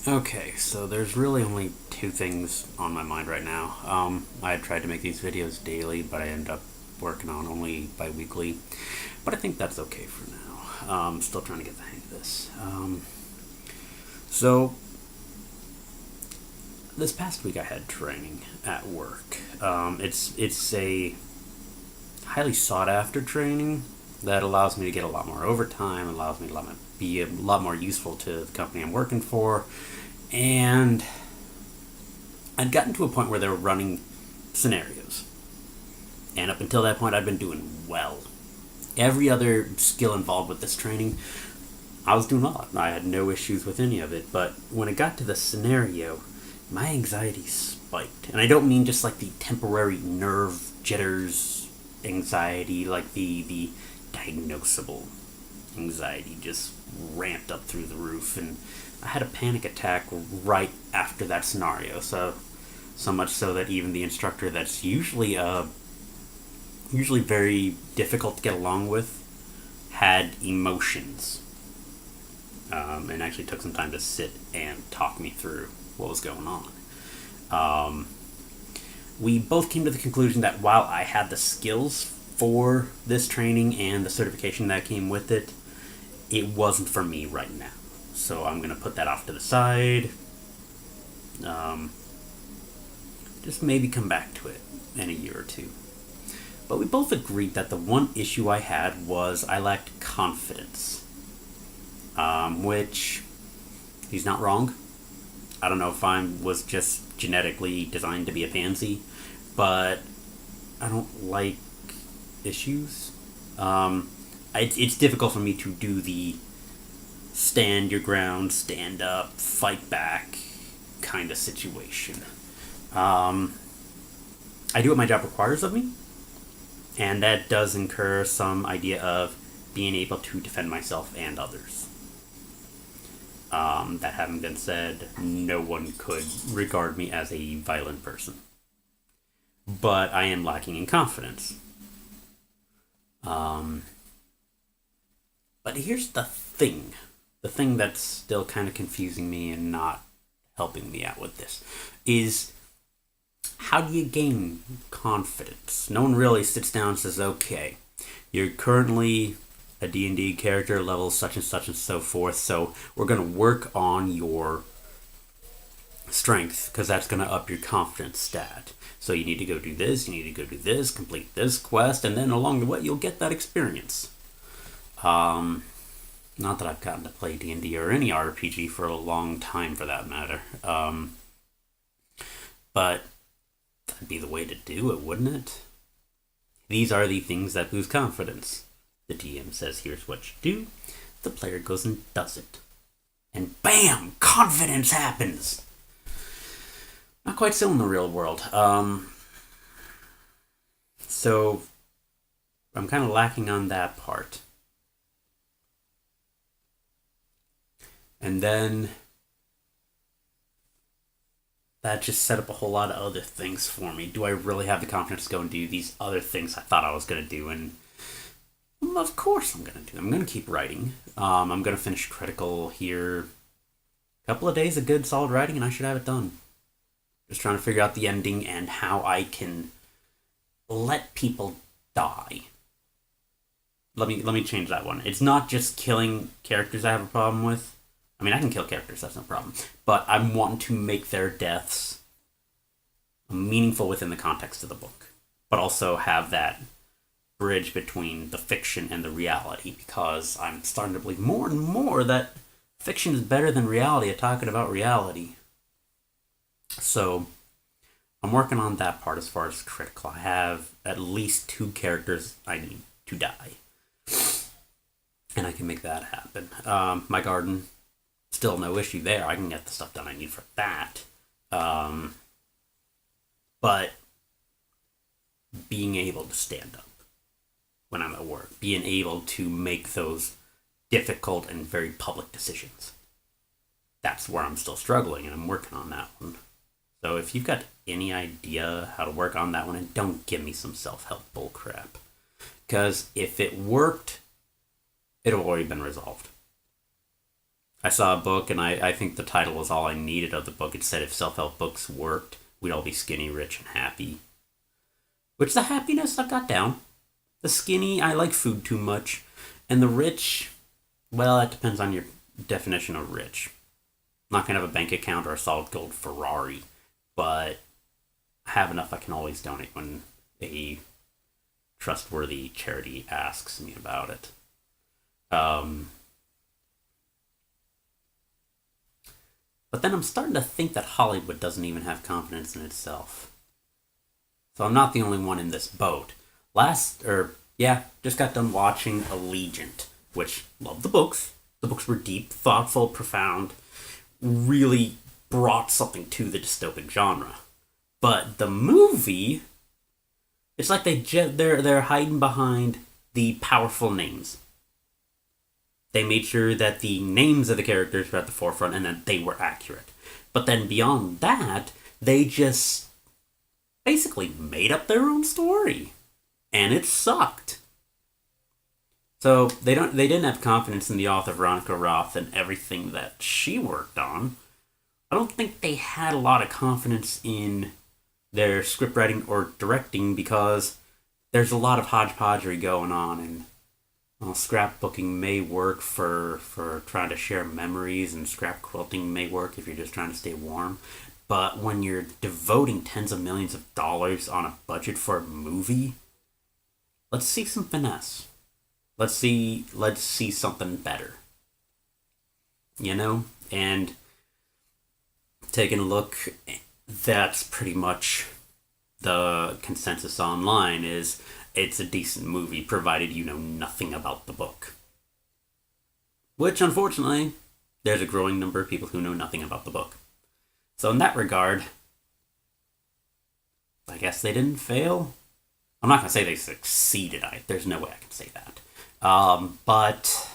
Okay, so there's really only two things on my mind right now. I tried to make these videos daily, but I end up working on only bi-weekly. But I think that's okay for now. Still trying to get the hang of this. So this past week I had training at work. It's a highly sought after training that allows me to get a lot more overtime, allows me to be a lot more useful to the company I'm working for, and I'd gotten to a point where they were running scenarios. And up until that point, I'd been doing well. Every other skill involved with this training, I was doing well. I had no issues with any of it. But when it got to the scenario, my anxiety spiked. And I don't mean just like the temporary nerve jitters anxiety, like the diagnosable anxiety just ramped up through the roof. And I had a panic attack right after that scenario. So much so that even the instructor that's usually very difficult to get along with had emotions, and actually took some time to sit and talk me through what was going on. Um, we both came to the conclusion that while I had the skills for this training and the certification that came with it, it wasn't for me right now. So I'm going to put that off to the side. Um, just maybe come back to it in a year or two. But we both agreed that the one issue I had was I lacked confidence. Which, he's not wrong. I don't know if I was just genetically designed to be a pansy, but I don't like issues. It's difficult for me to do the stand your ground, stand up, fight back kind of situation. Um, I do what my job requires of me, and that does incur some idea of being able to defend myself and others. That having been said, no one could regard me as a violent person. But I am lacking in confidence. Um, but here's the thing. The thing that's still kind of confusing me and not helping me out with this is, how do you gain confidence? No one really sits down and says, okay, you're currently a D&D character, level such and so forth, so we're going to work on your strength, because that's going to up your confidence stat. So you need to go do this, you need to go do this, complete this quest, and then along the way you'll get that experience. Not that I've gotten to play D&D or any RPG for a long time for that matter. But that'd be the way to do it, wouldn't it? These are the things that boost confidence. The DM says, here's what you do. The player goes and does it. And bam! Confidence happens! Not quite so in the real world. So I'm kind of lacking on that part. And then that just set up a whole lot of other things for me. Do I really have the confidence to go and do these other things I thought I was going to do? And well, of course I'm going to do. I'm going to keep writing. I'm going to finish Critical here. A couple of days of good, solid writing, and I should have it done. Just trying to figure out the ending and how I can let people die. Let me change that one. It's not just killing characters I have a problem with. I mean, I can kill characters, that's no problem. But I'm wanting to make their deaths meaningful within the context of the book. But also have that bridge between the fiction and the reality. Because I'm starting to believe more and more that fiction is better than reality at talking about reality. So, I'm working on that part as far as Critical. I have at least 2 characters I need to die. And I can make that happen. My garden, still no issue there. I can get the stuff done I need for that. But being able to stand up when I'm at work, being able to make those difficult and very public decisions, that's where I'm still struggling, and I'm working on that one. So if you've got any idea how to work on that one, and don't give me some self-help bullcrap. Because if it worked, it'll already been resolved. I saw a book, and I think the title was all I needed of the book. It said if self help books worked, we'd all be skinny, rich, and happy. Which the happiness I've got down. The skinny, I like food too much. And the rich, well, that depends on your definition of rich. I'm not going to have a bank account or a solid gold Ferrari, but I have enough I can always donate when a trustworthy charity asks me about it. But then I'm starting to think that Hollywood doesn't even have confidence in itself. So I'm not the only one in this boat. Just got done watching Allegient, which loved the books. The books were deep, thoughtful, profound, really brought something to the dystopic genre. But the movie, it's like they're hiding behind the powerful names. They made sure that the names of the characters were at the forefront and that they were accurate. But then beyond that, they just basically made up their own story. And it sucked. So they didn't have confidence in the author Veronica Roth and everything that she worked on. I don't think they had a lot of confidence in their script writing or directing because there's a lot of hodgepodgery going on, and scrapbooking may work for trying to share memories, and scrap quilting may work if you're just trying to stay warm. But when you're devoting tens of millions of dollars on a budget for a movie, let's see some finesse. Let's see something better. And taking a look, that's pretty much the consensus online is it's a decent movie provided you know nothing about the book. Which, unfortunately, there's a growing number of people who know nothing about the book. So in that regard, I guess they didn't fail. I'm not going to say they succeeded. There's no way I can say that. But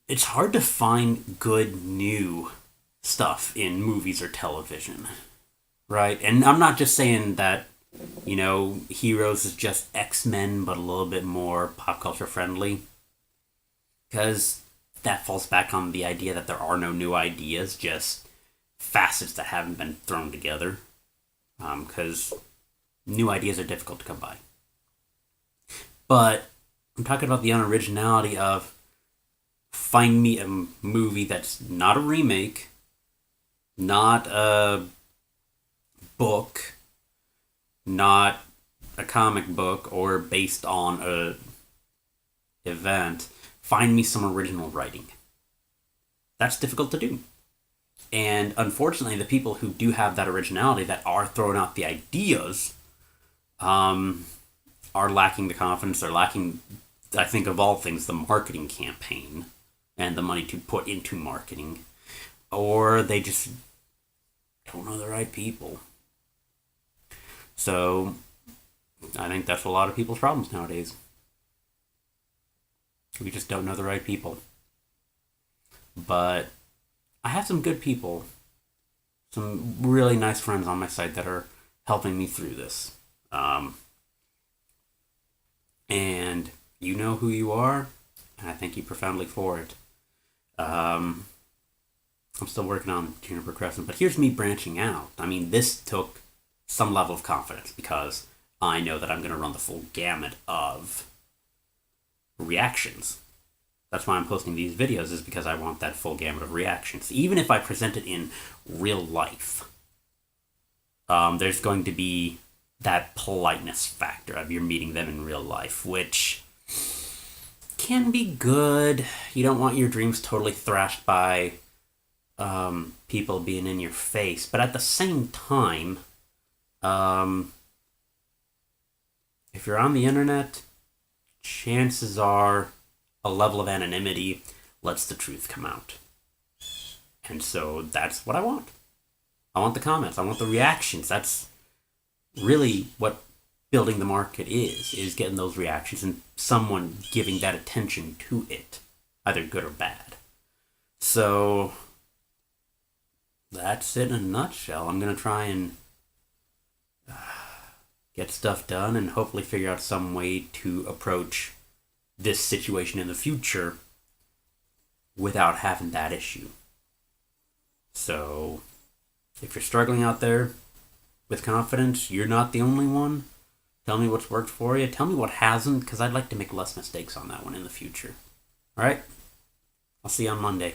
it's hard to find good new stuff in movies or television, right? And I'm not just saying that, Heroes is just X-Men, but a little bit more pop culture friendly. Because that falls back on the idea that there are no new ideas, just facets that haven't been thrown together. Because new ideas are difficult to come by. But I'm talking about the unoriginality of find me a movie that's not a remake, not a book, not a comic book, or based on a event. Find me some original writing. That's difficult to do. And unfortunately, the people who do have that originality, that are throwing out the ideas, are lacking the confidence. They're lacking, I think, of all things, the marketing campaign and the money to put into marketing. Or they just don't know the right people. So, I think that's a lot of people's problems nowadays. We just don't know the right people. But I have some good people, some really nice friends on my side that are helping me through this. And you know who you are, and I thank you profoundly for it. I'm still working on Juniper Crescent, but here's me branching out. I mean, this took some level of confidence because I know that I'm going to run the full gamut of reactions. That's why I'm posting these videos, is because I want that full gamut of reactions. Even if I present it in real life, there's going to be that politeness factor of you're meeting them in real life, which can be good. You don't want your dreams totally thrashed by people being in your face, but at the same time, if you're on the internet, chances are a level of anonymity lets the truth come out. And so that's what I want. I want the comments. I want the reactions. That's really what building the market is getting those reactions and someone giving that attention to it, either good or bad. So that's it in a nutshell. I'm going to try and get stuff done and hopefully figure out some way to approach this situation in the future without having that issue. So, if you're struggling out there with confidence, you're not the only one. Tell me what's worked for you. Tell me what hasn't, because I'd like to make less mistakes on that one in the future. All right? I'll see you on Monday.